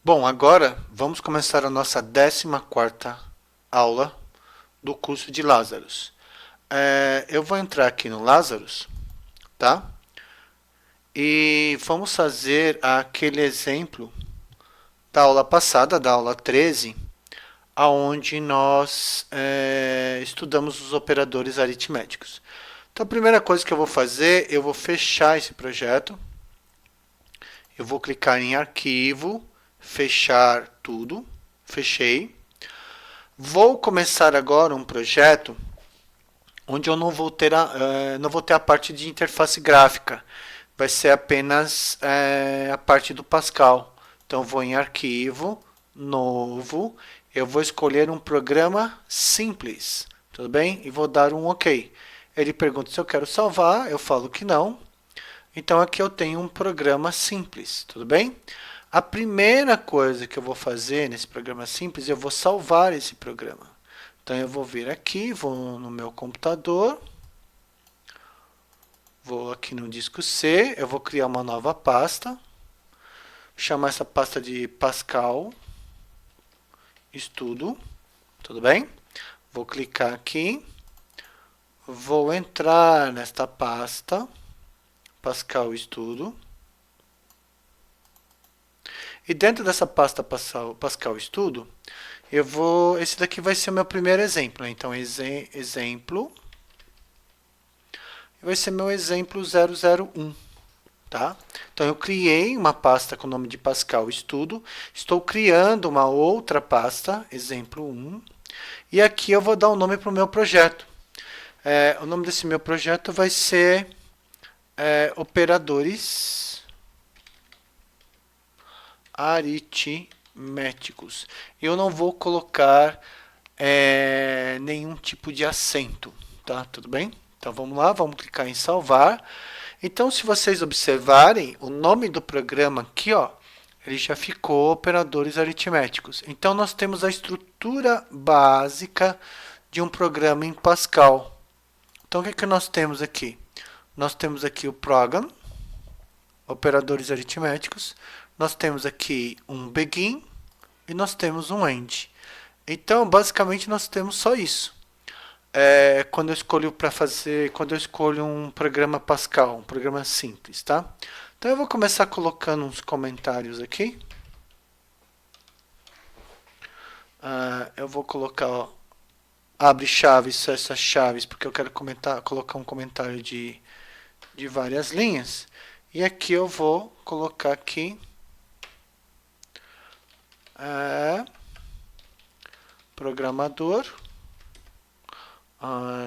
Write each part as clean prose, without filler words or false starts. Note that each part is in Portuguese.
Bom, agora vamos começar a nossa 14ª aula do curso de Lazarus. Eu vou entrar aqui no Lazarus, tá? E vamos fazer aquele exemplo da aula passada, da aula 13, aonde nós estudamos os operadores aritméticos. Então, a primeira coisa que eu vou fazer, eu vou fechar esse projeto. Eu vou clicar em arquivo, fechar tudo, fechei. Vou começar agora um projeto onde eu não vou ter a parte de interface gráfica, vai ser apenas a parte do Pascal. Então vou em arquivo, novo, eu vou escolher um programa simples, tudo bem? E vou dar um OK. Ele pergunta se eu quero salvar, eu falo que não. Então aqui eu tenho um programa simples, tudo bem? A primeira coisa que eu vou fazer nesse programa simples, eu vou salvar esse programa. Então eu vou vir aqui, vou no meu computador, vou aqui no disco C, eu vou criar uma nova pasta, chamar essa pasta de Pascal Estudo, tudo bem? Vou clicar aqui, vou entrar nesta pasta, Pascal Estudo, e dentro dessa pasta Pascal Estudo, esse daqui vai ser o meu primeiro exemplo, né? Então exemplo, vai ser meu exemplo 001, tá? Então eu criei uma pasta com o nome de Pascal Estudo, estou criando uma outra pasta, exemplo 1, e aqui eu vou dar um nome para o meu projeto. O nome desse meu projeto vai ser Operadores Aritméticos. Eu não vou colocar nenhum tipo de acento, tá? Tudo bem? Então vamos lá, vamos clicar em salvar. Então, se vocês observarem, o nome do programa aqui, ó, ele já ficou operadores aritméticos. Então, nós temos a estrutura básica de um programa em Pascal. Então, o que, que nós temos aqui? Nós temos aqui o program, operadores aritméticos. Nós temos aqui um begin e nós temos um end. Então, basicamente, nós temos só isso. Quando eu escolho um programa Pascal, um programa simples, tá? Então eu vou começar colocando uns comentários aqui. Eu vou colocar, ó, abre chaves, fecha chaves, porque eu quero colocar um comentário de várias linhas. E aqui eu vou colocar aqui programador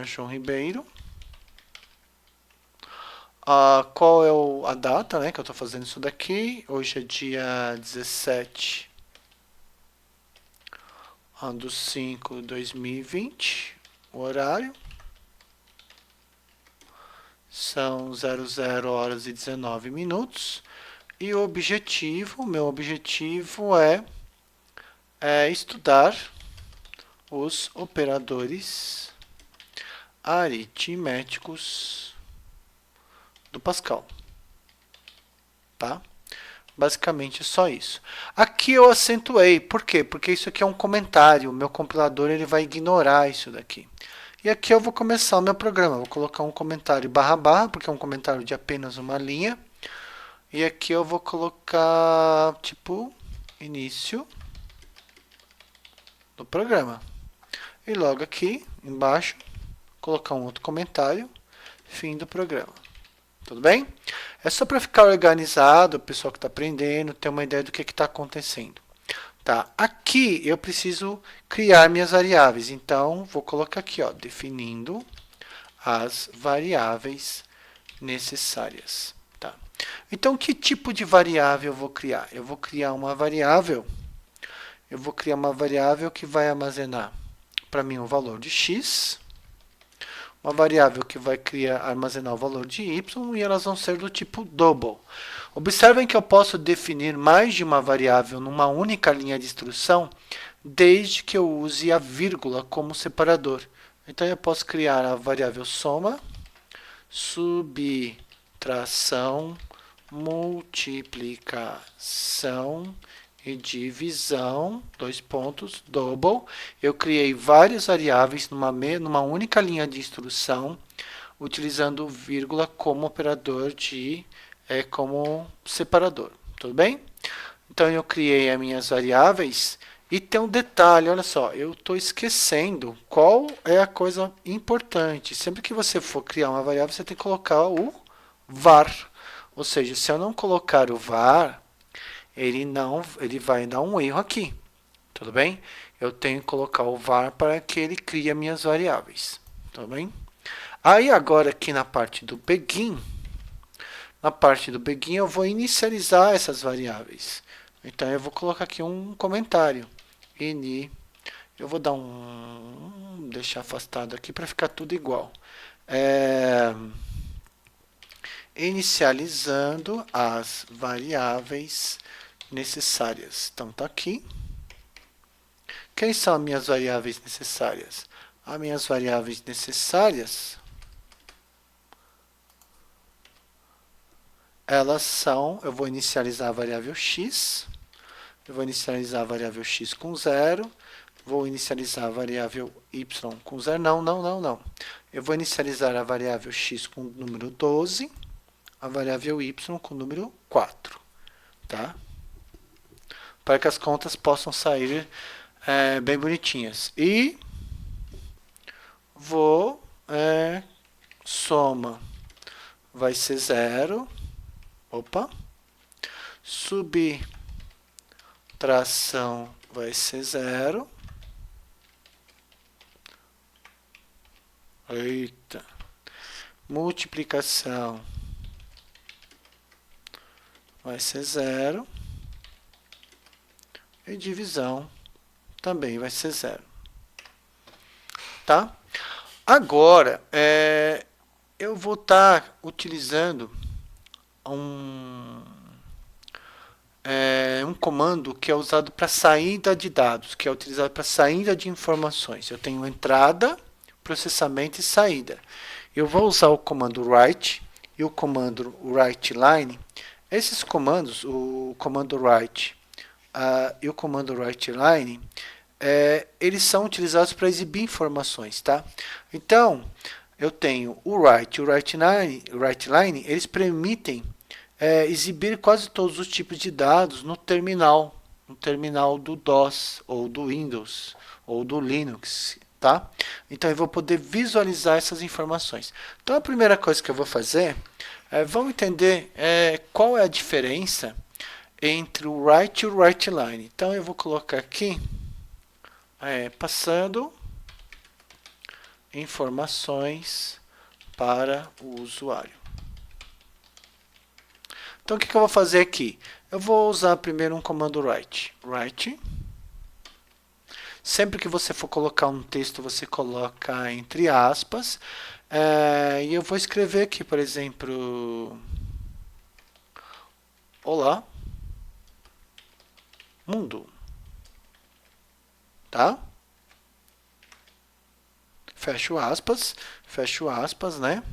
João Ribeiro. Qual é a data, né, que eu estou fazendo isso daqui? Hoje é dia 17 do 5 de 2020. O horário são 00 horas e 19 minutos. E o meu objetivo é estudar os operadores aritméticos do Pascal, tá? Basicamente é só isso. Aqui eu acentuei, por quê? Porque isso aqui é um comentário, o meu compilador ele vai ignorar isso daqui. E aqui eu vou começar o meu programa, vou colocar um comentário barra barra, porque é um comentário de apenas uma linha. E aqui eu vou colocar, tipo, início do programa. E logo aqui, embaixo, colocar um outro comentário, fim do programa. Tudo bem? É só para ficar organizado, o pessoal que está aprendendo, ter uma ideia do que está acontecendo. Tá? Aqui eu preciso criar minhas variáveis. Então, vou colocar aqui, ó, definindo as variáveis necessárias. Tá? Então, que tipo de variável eu vou criar? Eu vou criar uma variável que vai armazenar para mim o valor de x, uma variável que vai armazenar o valor de y e elas vão ser do tipo double. Observem que eu posso definir mais de uma variável numa única linha de instrução, desde que eu use a vírgula como separador. Então eu posso criar a variável soma, subtração, multiplicação e divisão, dois pontos, double. Eu criei várias variáveis numa única linha de instrução, utilizando o vírgula como operador como separador, tudo bem? Então eu criei as minhas variáveis e tem um detalhe, olha só, eu estou esquecendo qual é a coisa importante. Sempre que você for criar uma variável, você tem que colocar o var. Ou seja, se eu não colocar o var, ele vai dar um erro aqui, tudo bem? Eu tenho que colocar o var para que ele crie as minhas variáveis, tudo bem? Aí agora aqui na parte do begin eu vou inicializar essas variáveis. Então eu vou colocar aqui um comentário. Eu vou dar deixar afastado aqui para ficar tudo igual. Inicializando as variáveis necessárias. Então tá aqui. Quem são as minhas variáveis necessárias? As minhas variáveis necessárias, elas são, eu vou inicializar a variável x, eu vou inicializar a variável x com 0, vou inicializar a variável y com 0, não. Eu vou inicializar a variável x com o número 12, a variável y com o número 4, tá? Para que as contas possam sair bem bonitinhas. E vou soma vai ser 0. Opa. Subtração vai ser 0. Eita. Multiplicação vai ser 0. E divisão também vai ser 0. Tá? Agora, eu vou estar utilizando um comando que é usado para saída de dados, que é utilizado para saída de informações. Eu tenho entrada, processamento e saída. Eu vou usar o comando write e o comando writeLine. Esses comandos, o comando write e o comando writeLine, eles são utilizados para exibir informações, tá? Então, eu tenho o write e o writeLine, eles permitem exibir quase todos os tipos de dados no terminal do DOS, ou do Windows, ou do Linux, tá? Então eu vou poder visualizar essas informações. Então a primeira coisa que eu vou fazer vamos entender qual é a diferença entre o write e o writeLine. Então eu vou colocar aqui passando informações para o usuário. Então o que eu vou fazer aqui? Eu vou usar primeiro um comando write. Sempre que você for colocar um texto, você coloca entre aspas. E eu vou escrever aqui, por exemplo, olá, mundo. Tá? Fecho aspas, né?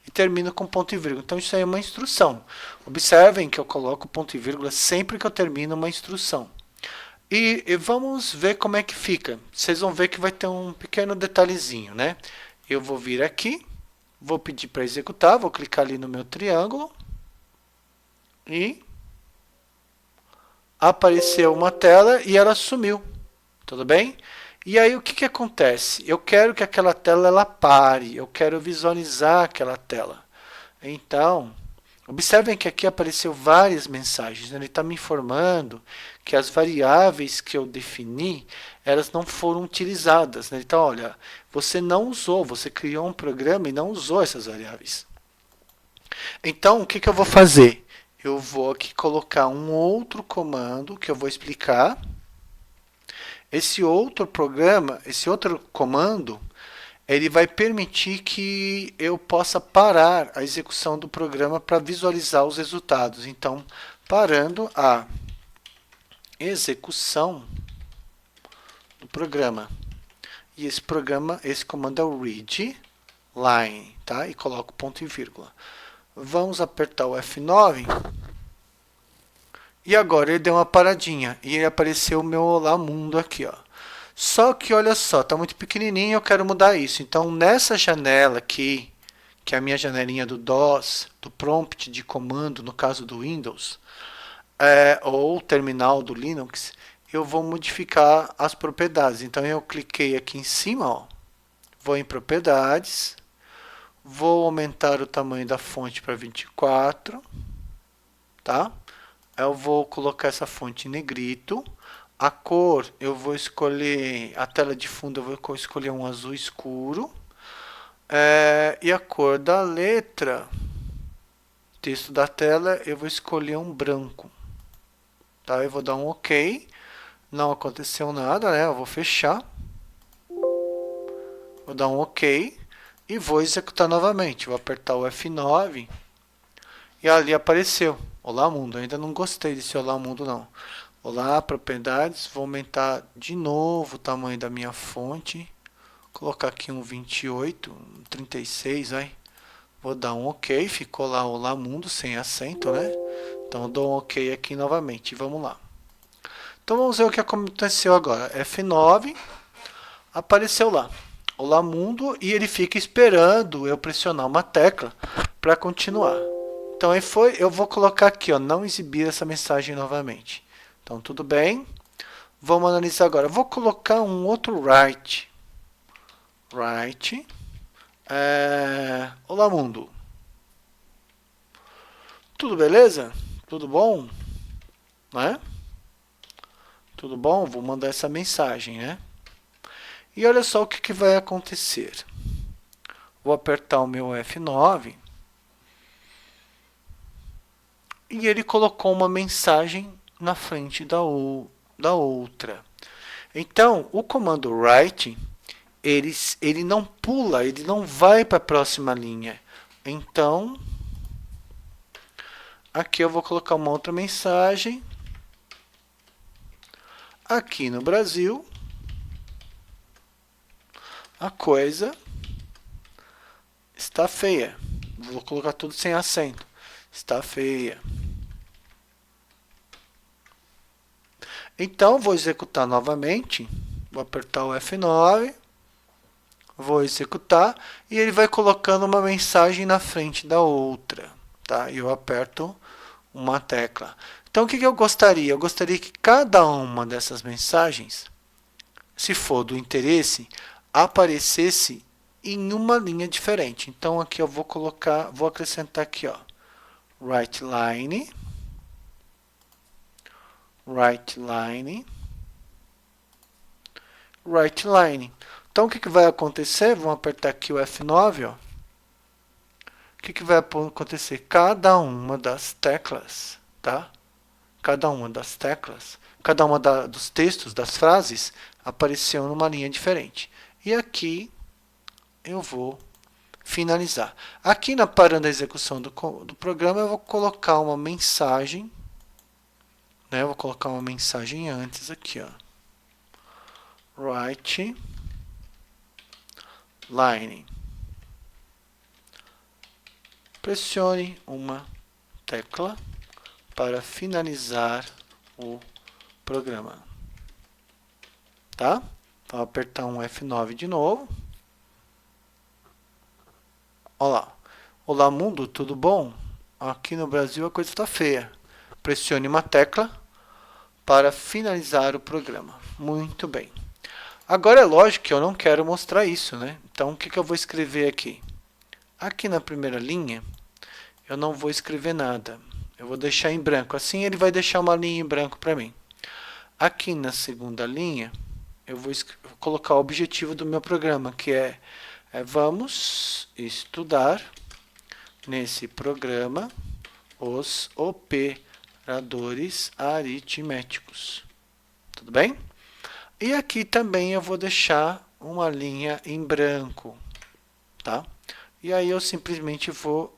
E termino com ponto e vírgula. Então, isso aí é uma instrução. Observem que eu coloco ponto e vírgula sempre que eu termino uma instrução. E vamos ver como é que fica. Vocês vão ver que vai ter um pequeno detalhezinho, né? Eu vou vir aqui, vou pedir para executar, vou clicar ali no meu triângulo e apareceu uma tela e ela sumiu. Tudo bem? E aí o que acontece? Eu quero que aquela tela ela pare, eu quero visualizar aquela tela. Então, observem que aqui apareceu várias mensagens. Ele está me informando que as variáveis que eu defini, elas não foram utilizadas. Então, olha, você não usou, você criou um programa e não usou essas variáveis. Então, o que eu vou fazer? Eu vou aqui colocar um outro comando que eu vou explicar. Esse outro comando, ele vai permitir que eu possa parar a execução do programa para visualizar os resultados. Então, parando a execução do programa. E esse comando é o readline, tá? E coloco ponto e vírgula. Vamos apertar o F9 E agora ele deu uma paradinha e apareceu o meu Olá Mundo aqui, ó. Só que olha só, tá muito pequenininho, eu quero mudar isso. Então nessa janela aqui, que é a minha janelinha do DOS, do prompt de comando, no caso do Windows, ou terminal do Linux, eu vou modificar as propriedades. Então eu cliquei aqui em cima, ó, vou em propriedades, vou aumentar o tamanho da fonte para 24, tá? Eu vou colocar essa fonte em negrito. A cor, eu vou escolher, a tela de fundo eu vou escolher um azul escuro. E a cor da letra, texto da tela, eu vou escolher um branco. Tá? Eu vou dar um OK. Não aconteceu nada, né? Eu vou fechar. Vou dar um OK. E vou executar novamente. Vou apertar o F9. E ali apareceu. Olá Mundo. Eu ainda não gostei desse Olá Mundo não. Olá, propriedades. Vou aumentar de novo o tamanho da minha fonte. Colocar aqui um 28, um 36, vai. Vou dar um OK. Ficou lá Olá Mundo sem acento, né? Então eu dou um OK aqui novamente. Vamos lá. Então vamos ver o que aconteceu agora. F9, apareceu lá. Olá Mundo, e ele fica esperando eu pressionar uma tecla para continuar. Então eu vou colocar aqui, ó, não exibir essa mensagem novamente. Então tudo bem. Vamos analisar agora. Vou colocar um outro write. Write. Olá Mundo. Tudo beleza? Tudo bom? Né? Tudo bom? Vou mandar essa mensagem, né? E olha só o que vai acontecer. Vou apertar o meu F9 e ele colocou uma mensagem na frente da outra. Então, o comando write, ele não pula, ele não vai para a próxima linha. Então, aqui eu vou colocar uma outra mensagem. Aqui no Brasil, a coisa está feia. Vou colocar tudo sem acento. Está feia. Então, vou executar novamente. Vou apertar o F9. Vou executar. E ele vai colocando uma mensagem na frente da outra. Tá? E eu aperto uma tecla. Então, o que eu gostaria? Eu gostaria que cada uma dessas mensagens, se for do interesse, aparecesse em uma linha diferente. Então, aqui eu vou acrescentar aqui, ó, write line, write line, write line. Então, o que vai acontecer? Vamos apertar aqui o F9, ó. O que vai acontecer? Cada uma das teclas, tá? Cada uma das teclas, cada uma dos textos, das frases, apareceu numa linha diferente. E aqui eu vou finalizar. Aqui na parando a execução do programa, eu vou colocar uma mensagem, né? Eu vou colocar uma mensagem antes aqui, ó. Write line. Pressione uma tecla para finalizar o programa. Tá? Então, apertar um F9 de novo. Olá. Olá, mundo, tudo bom? Aqui no Brasil a coisa está feia. Pressione uma tecla para finalizar o programa. Muito bem. Agora é lógico que eu não quero mostrar isso, né? Então, o que eu vou escrever aqui? Aqui na primeira linha, eu não vou escrever nada. Eu vou deixar em branco. Assim, ele vai deixar uma linha em branco para mim. Aqui na segunda linha, eu vou colocar o objetivo do meu programa, que é vamos estudar nesse programa os operadores aritméticos. Tudo bem? E aqui também eu vou deixar uma linha em branco, tá? E aí eu simplesmente vou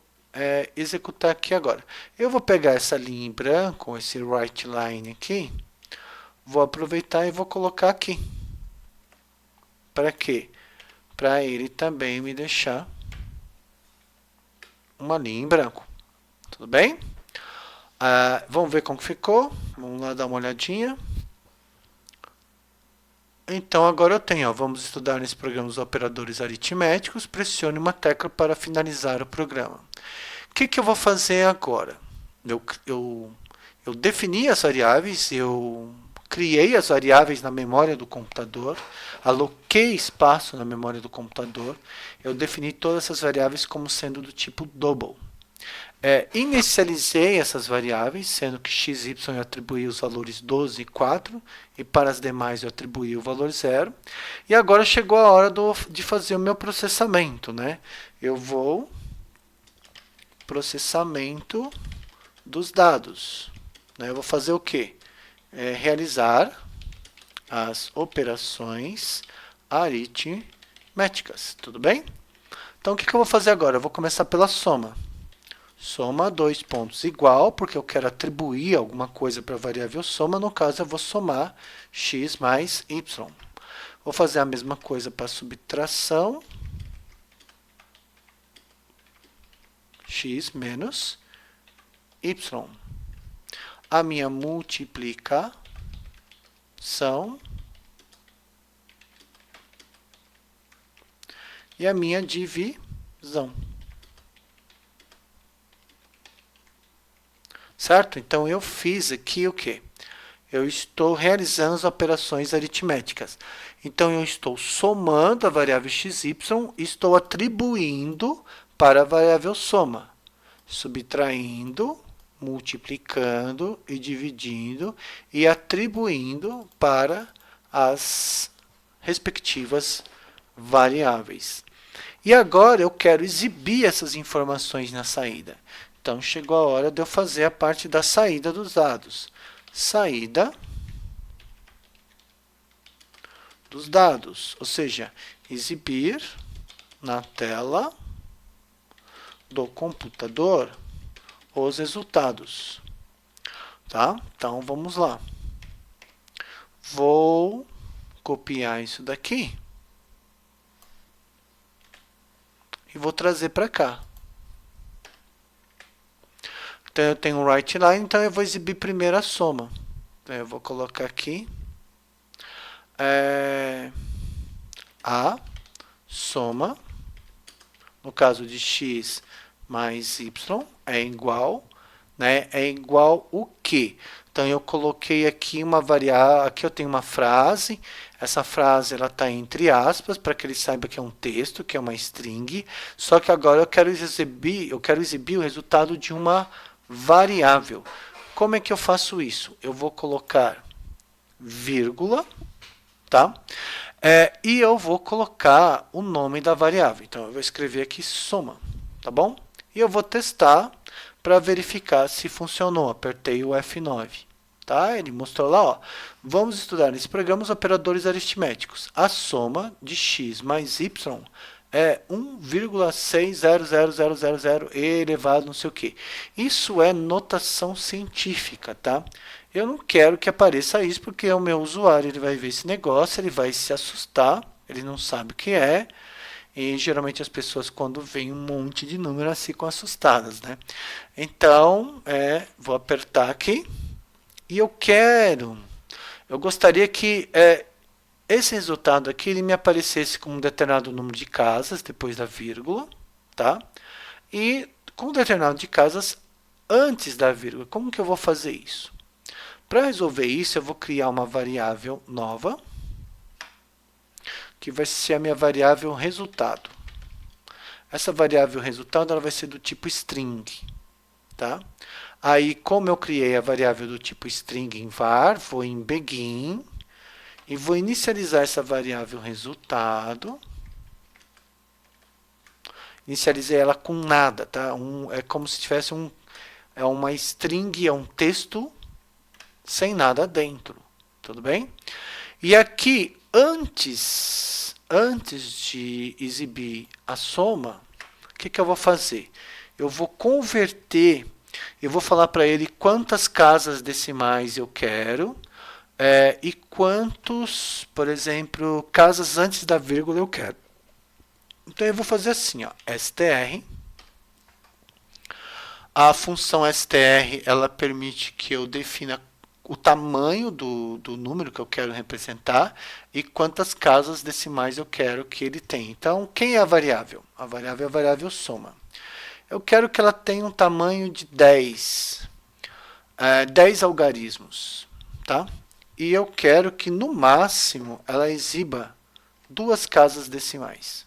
executar aqui agora. Eu vou pegar essa linha em branco, esse write line aqui, vou aproveitar e vou colocar aqui. Para quê? Para ele também me deixar uma linha em branco. Tudo bem? Vamos ver como ficou. Vamos lá dar uma olhadinha. Então agora eu tenho, vamos estudar nesse programa os operadores aritméticos, pressione uma tecla para finalizar o programa. O que eu vou fazer agora? Eu defini as variáveis, eu criei as variáveis na memória do computador, aloquei espaço na memória do computador, eu defini todas essas variáveis como sendo do tipo double. Inicializei essas variáveis, sendo que x e y eu atribuí os valores 12 e 4, e para as demais eu atribuí o valor 0. E agora chegou a hora de fazer o meu processamento, né? Eu vou processamento dos dados. Né? Eu vou fazer o quê? Realizar as operações aritméticas, tudo bem? Então, o que eu vou fazer agora? Eu vou começar pela soma. Soma dois pontos igual, porque eu quero atribuir alguma coisa para a variável soma. No caso, eu vou somar x mais y. Vou fazer a mesma coisa para subtração. X menos y. A minha multiplicação e a minha divisão. Certo? Então, eu fiz aqui o quê? Eu estou realizando as operações aritméticas. Então, eu estou somando a variável xy e estou atribuindo para a variável soma. Subtraindo, multiplicando e dividindo e atribuindo para as respectivas variáveis. E agora eu quero exibir essas informações na saída. Então, chegou a hora de eu fazer a parte da saída dos dados. Saída dos dados, ou seja, exibir na tela do computador os resultados. Tá? Então, vamos lá. Vou copiar isso daqui e vou trazer para cá. Então, eu tenho um write line, então eu vou exibir primeiro a soma. Então, eu vou colocar aqui a soma, no caso de x mais y, é igual, né? É igual o quê? Então, eu coloquei aqui uma variável, aqui eu tenho uma frase, essa frase ela está entre aspas, para que ele saiba que é um texto, que é uma string, só que agora eu quero exibir o resultado de uma variável. Como é que eu faço isso? Eu vou colocar vírgula, tá? E eu vou colocar o nome da variável. Então, eu vou escrever aqui soma, tá bom? E eu vou testar para verificar se funcionou. Apertei o F9, tá? Ele mostrou lá, ó. Vamos estudar nesse programa os operadores aritméticos. A soma de x mais y é 1,60000 elevado não sei o que. Isso é notação científica, tá? Eu não quero que apareça isso, porque o meu usuário ele vai ver esse negócio, ele vai se assustar, ele não sabe o que é, e geralmente as pessoas quando veem um monte de números ficam assustadas, né? Então, vou apertar aqui, e eu gostaria que esse resultado aqui ele me aparecesse com um determinado número de casas depois da vírgula, tá? E com um determinado de casas antes da vírgula. Como que eu vou fazer isso? Para resolver isso, eu vou criar uma variável nova, que vai ser a minha variável resultado. Essa variável resultado ela vai ser do tipo string, tá? Aí, como eu criei a variável do tipo string em var, vou em begin e vou inicializar essa variável resultado. Inicializei ela com nada, tá? É como se tivesse uma string, é um texto sem nada dentro, tudo bem? E aqui, antes de exibir a soma, o que eu vou fazer? Eu vou converter, eu vou falar para ele quantas casas decimais eu quero, e quantos, por exemplo, casas antes da vírgula eu quero. Então, eu vou fazer assim, ó, str, A função str, ela permite que eu defina o tamanho do número que eu quero representar e quantas casas decimais eu quero que ele tenha. Então, quem é a variável? A variável é a variável soma. Eu quero que ela tenha um tamanho de 10, 10 algarismos, tá? E eu quero que, no máximo, ela exiba 2 casas decimais.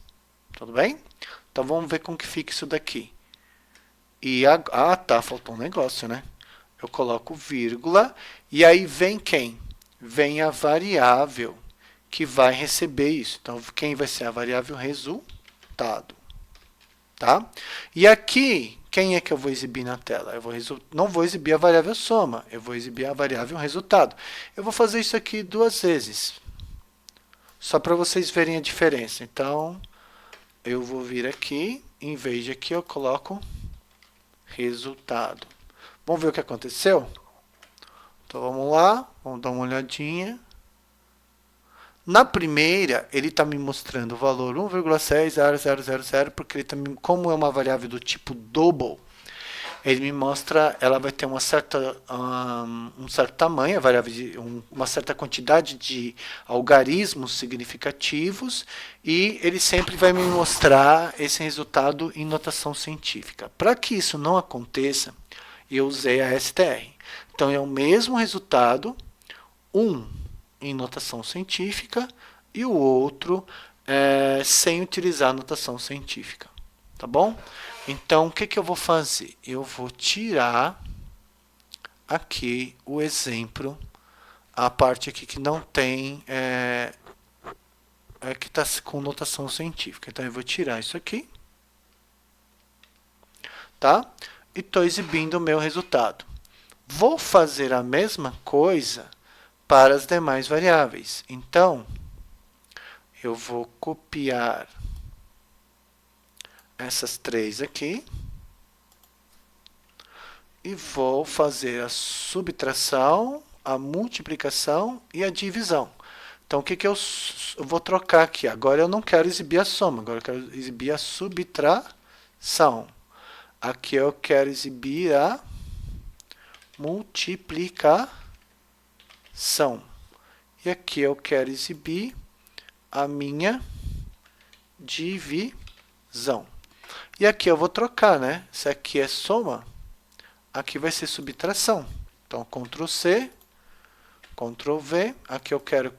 Tudo bem? Então, vamos ver como que fica isso daqui. E tá, faltou um negócio, né? Eu coloco vírgula e aí vem quem? Vem a variável que vai receber isso. Então, quem vai ser a variável resultado, tá? E aqui, quem é que eu vou exibir na tela? Não vou exibir a variável soma, eu vou exibir a variável resultado. Eu vou fazer isso aqui 2 vezes, só para vocês verem a diferença. Então, eu vou vir aqui, em vez de aqui eu coloco resultado. Vamos ver o que aconteceu? Então, vamos lá, vamos dar uma olhadinha. Na primeira, ele está me mostrando o valor 1,60000, porque ele tá como é uma variável do tipo double, ele me mostra, ela vai ter um certo tamanho, a variável uma certa quantidade de algarismos significativos, e ele sempre vai me mostrar esse resultado em notação científica. Para que isso não aconteça, eu usei a str. Então, é o mesmo resultado, em notação científica e o outro sem utilizar a notação científica. Tá bom? Então, o que eu vou fazer? Eu vou tirar aqui o exemplo, a parte aqui que não tem, que está com notação científica. Então, eu vou tirar isso aqui, tá? E estou exibindo o meu resultado. Vou fazer a mesma coisa para as demais variáveis. Então, eu vou copiar essas 3 aqui e vou fazer a subtração, a multiplicação e a divisão. Então, o que eu vou trocar aqui? Agora eu não quero exibir a soma, agora eu quero exibir a subtração. Aqui eu quero exibir a multiplicação. E aqui eu quero exibir a minha divisão. E aqui eu vou trocar, né? Se aqui é soma, aqui vai ser subtração. Então, Ctrl C, Ctrl V. Aqui eu quero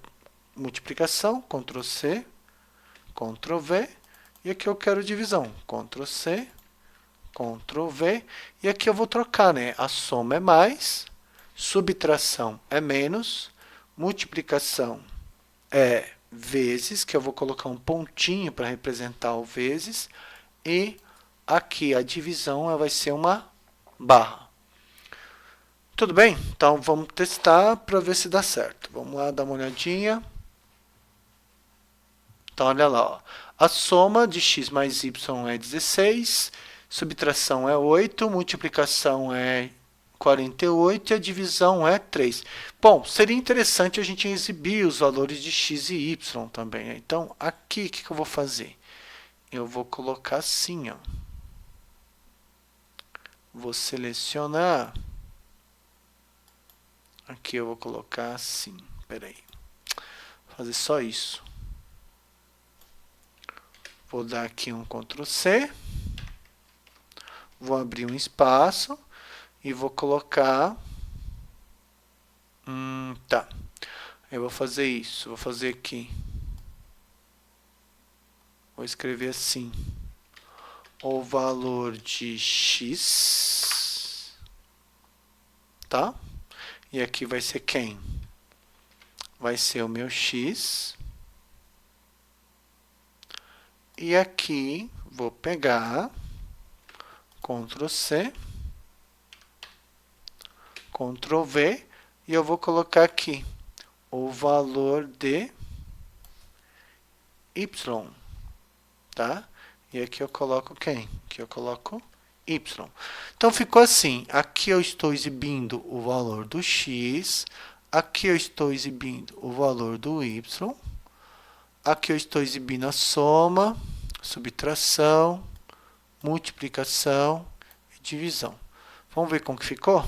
multiplicação, Ctrl C, Ctrl V. E aqui eu quero divisão, Ctrl C, Ctrl V. E aqui eu vou trocar, né? A soma é mais, subtração é menos, multiplicação é vezes, que eu vou colocar um pontinho para representar o vezes, e aqui a divisão vai ser uma barra. Tudo bem? Então, vamos testar para ver se dá certo. Vamos lá dar uma olhadinha. Então, olha lá. Ó. A soma de x mais y é 16, subtração é 8, multiplicação é 48 e a divisão é 3. Bom, seria interessante a gente exibir os valores de x e y também. Né? Então, aqui, o que eu vou fazer? Eu vou colocar assim, ó. Vou selecionar. Aqui eu vou colocar assim. Espera aí. Vou fazer só isso. Vou dar aqui um Ctrl C. Vou abrir um espaço. E vou colocar... tá. Eu vou fazer isso. Vou fazer aqui. Vou escrever assim. O valor de x. Tá? E aqui vai ser quem? Vai ser o meu x. E aqui vou pegar Ctrl C, Ctrl V, e eu vou colocar aqui o valor de y, tá? E aqui eu coloco quem? Aqui eu coloco y. Então, ficou assim. Aqui eu estou exibindo o valor do x. Aqui eu estou exibindo o valor do y. Aqui eu estou exibindo a soma, subtração, multiplicação e divisão. Vamos ver como que ficou?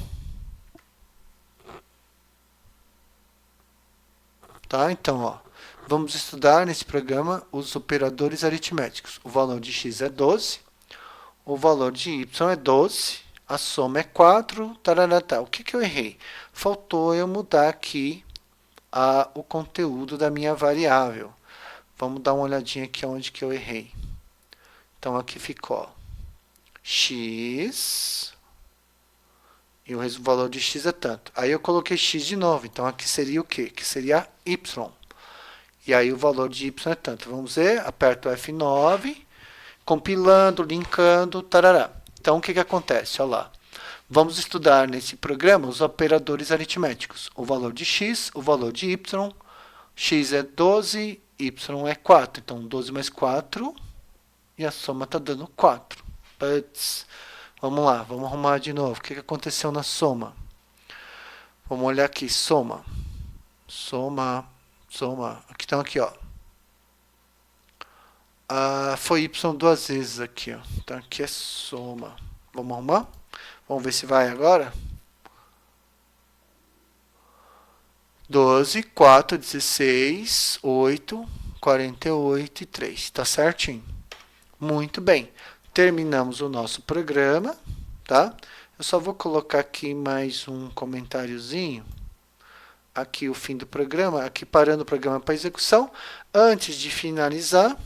Tá? Então, ó, vamos estudar nesse programa os operadores aritméticos. O valor de x é 12, o valor de y é 12, a soma é 4, tarará, tá. O que eu errei? Faltou eu mudar aqui o conteúdo da minha variável. Vamos dar uma olhadinha aqui onde que eu errei. Então, aqui ficou x, e o valor de x é tanto. Aí eu coloquei x de novo, então aqui seria o quê? Que seria y. E aí o valor de y é tanto. Vamos ver, aperto o F9, compilando, linkando, tarará. Então, o que acontece? Olha lá. Vamos estudar nesse programa os operadores aritméticos. O valor de x, o valor de y. X é 12, y é 4. Então, 12 mais 4, e a soma está dando 4. Puts. Vamos lá, vamos arrumar de novo. O que aconteceu na soma? Vamos olhar aqui, soma. Soma. Então, aqui, ó. Foi y duas vezes aqui, ó. Então, aqui é soma. Vamos arrumar? Vamos ver se vai agora. 12, 4, 16, 8, 48 e 3. Tá certinho? Muito bem. Terminamos o nosso programa, tá? Eu só vou colocar aqui mais um comentáriozinho. Aqui o fim do programa, aqui parando o programa para execução. Antes de finalizar,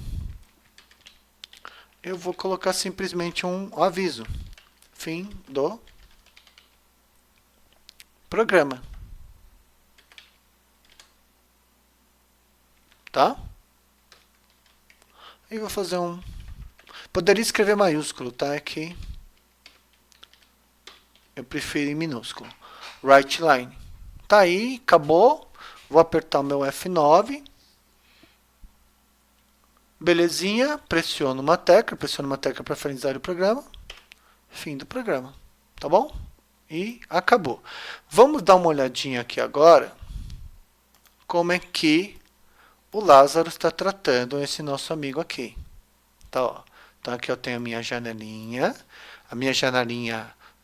eu vou colocar simplesmente um aviso. Fim do programa. Tá? E vou fazer um... Poderia escrever maiúsculo, tá? Aqui eu prefiro em minúsculo. Write line. Tá aí, acabou. Vou apertar o meu F9. Belezinha. Pressiono uma tecla para finalizar o programa. Fim do programa. Tá bom? E acabou. Vamos dar uma olhadinha aqui agora. Como é que o Lázaro está tratando esse nosso amigo aqui. Tá, ó. Então, aqui eu tenho a minha janelinha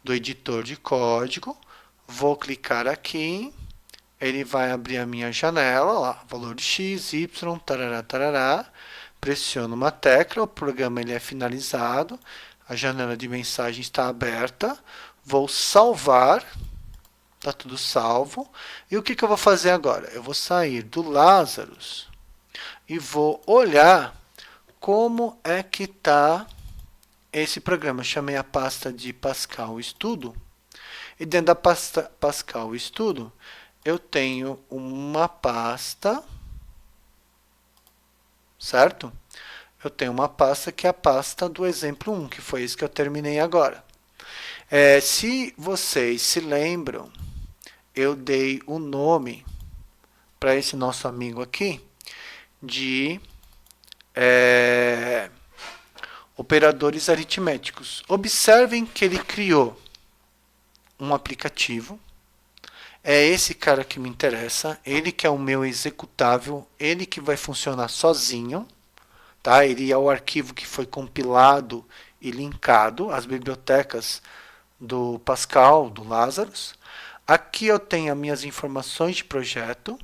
do editor de código. Vou clicar aqui, ele vai abrir a minha janela, lá, valor de x, y, tarará, tarará. Pressiono uma tecla, o programa ele é finalizado, a janela de mensagem está aberta. Vou salvar, está tudo salvo. E o que eu vou fazer agora? Eu vou sair do Lazarus e vou olhar como é que está esse programa. Eu chamei a pasta de Pascal Estudo. E dentro da pasta Pascal Estudo, eu tenho uma pasta, certo? Eu tenho uma pasta que é a pasta do exemplo 1, que foi isso que eu terminei agora. Se vocês se lembram, eu dei o nome para esse nosso amigo aqui de operadores aritméticos. Observem que ele criou um aplicativo. É esse cara que me interessa, ele que é o meu executável, ele que vai funcionar sozinho, tá? Ele é o arquivo que foi compilado e linkado às bibliotecas do Pascal, do Lazarus. Aqui eu tenho as minhas informações de projeto,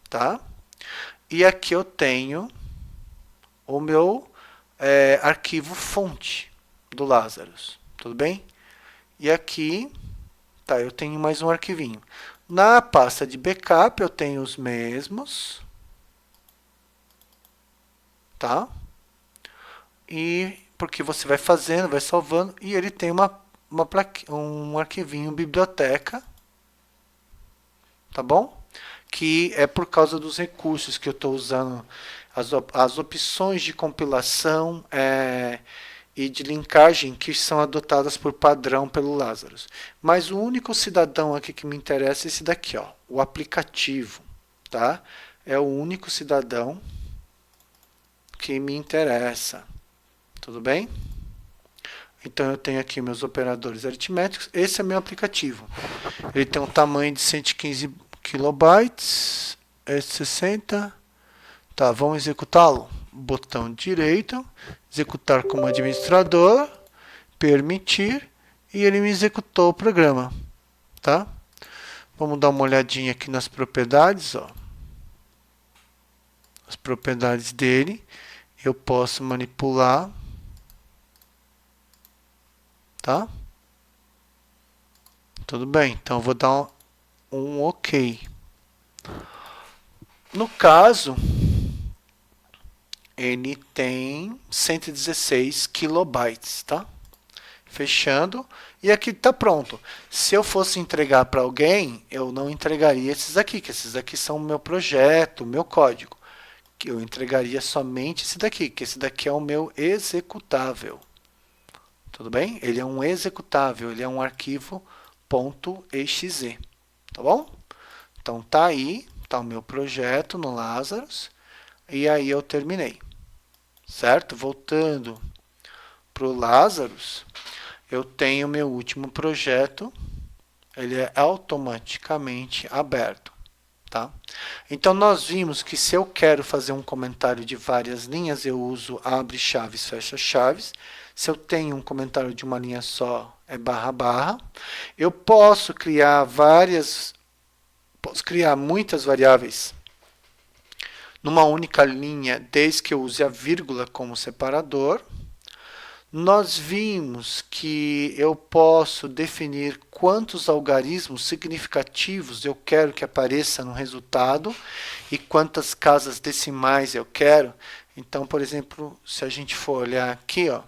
tá? E aqui eu tenho o meu arquivo fonte do Lazarus, tudo bem? E aqui, tá, eu tenho mais um arquivinho. Na pasta de backup eu tenho os mesmos, tá? E porque você vai fazendo, vai salvando, e ele tem um arquivinho biblioteca, tá bom? Que é por causa dos recursos que eu estou usando, as opções de compilação e de linkagem que são adotadas por padrão pelo Lazarus. Mas o único cidadão aqui que me interessa é esse daqui, ó, o aplicativo, tá? É o único cidadão que me interessa, tudo bem? Então eu tenho aqui meus operadores aritméticos, esse é meu aplicativo. Ele tem um tamanho de 115 kilobytes, 60. Tá, vamos executá-lo. Botão direito, executar como administrador, permitir, e ele me executou o programa, tá? Vamos dar uma olhadinha aqui nas propriedades, ó. As propriedades dele, eu posso manipular, tá? Tudo bem, então eu vou dar um OK. No caso, ele tem 116 kilobytes, tá? Fechando, e aqui está pronto. Se eu fosse entregar para alguém, eu não entregaria esses aqui, que esses aqui são o meu projeto, o meu código. Que eu entregaria somente esse daqui, que esse daqui é o meu executável. Tudo bem? Ele é um executável, ele é um arquivo .exe, tá bom? Então tá aí, tá o meu projeto no Lazarus, e aí eu terminei, certo? Voltando para o Lazarus, eu tenho meu último projeto, ele é automaticamente aberto, tá? Então nós vimos que se eu quero fazer um comentário de várias linhas, eu uso abre chaves, fecha chaves. Se eu tenho um comentário de uma linha só, é barra barra. Eu posso criar muitas variáveis numa única linha, desde que eu use a vírgula como separador. Nós vimos que eu posso definir quantos algarismos significativos eu quero que apareça no resultado e quantas casas decimais eu quero. Então, por exemplo, se a gente for olhar aqui, ó,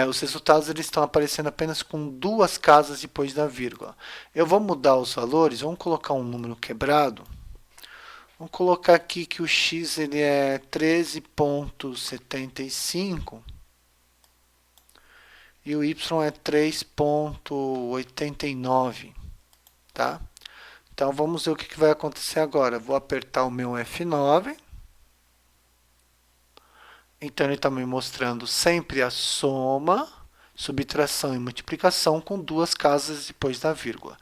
os resultados eles estão aparecendo apenas com 2 casas depois da vírgula. Eu vou mudar os valores, vamos colocar um número quebrado. Vamos colocar aqui que o x ele é 13,75 e o y é 3,89, tá? Então vamos ver o que vai acontecer agora. Vou apertar o meu F9. Então ele está me mostrando sempre a soma, subtração e multiplicação com 2 casas depois da vírgula.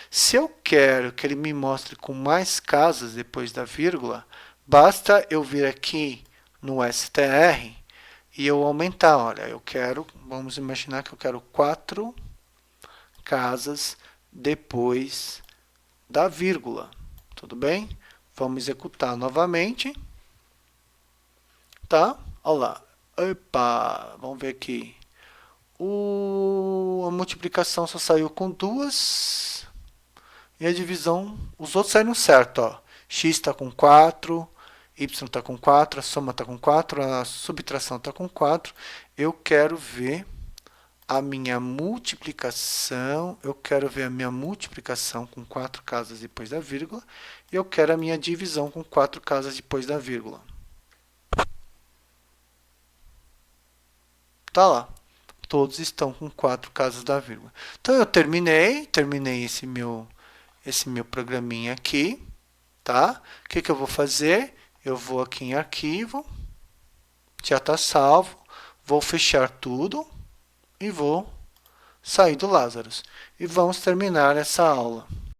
Se eu quero que ele me mostre com mais casas depois da vírgula, basta eu vir aqui no str e eu aumentar. Olha, vamos imaginar que eu quero 4 casas depois da vírgula. Tudo bem? Vamos executar novamente. Tá? Olha lá. Opa, vamos ver aqui. A multiplicação só saiu com 2. E a divisão, os outros saíram certo. Ó. X está com 4, Y está com 4, a soma está com 4, a subtração está com 4. Eu quero ver a minha multiplicação. Eu quero ver a minha multiplicação com 4 casas depois da vírgula. E eu quero a minha divisão com 4 casas depois da vírgula. Tá lá. Todos estão com 4 casas da vírgula. Então eu terminei esse meu programinha aqui, tá? O que eu vou fazer? Eu vou aqui em arquivo, já está salvo, vou fechar tudo e vou sair do Lazarus. E vamos terminar essa aula.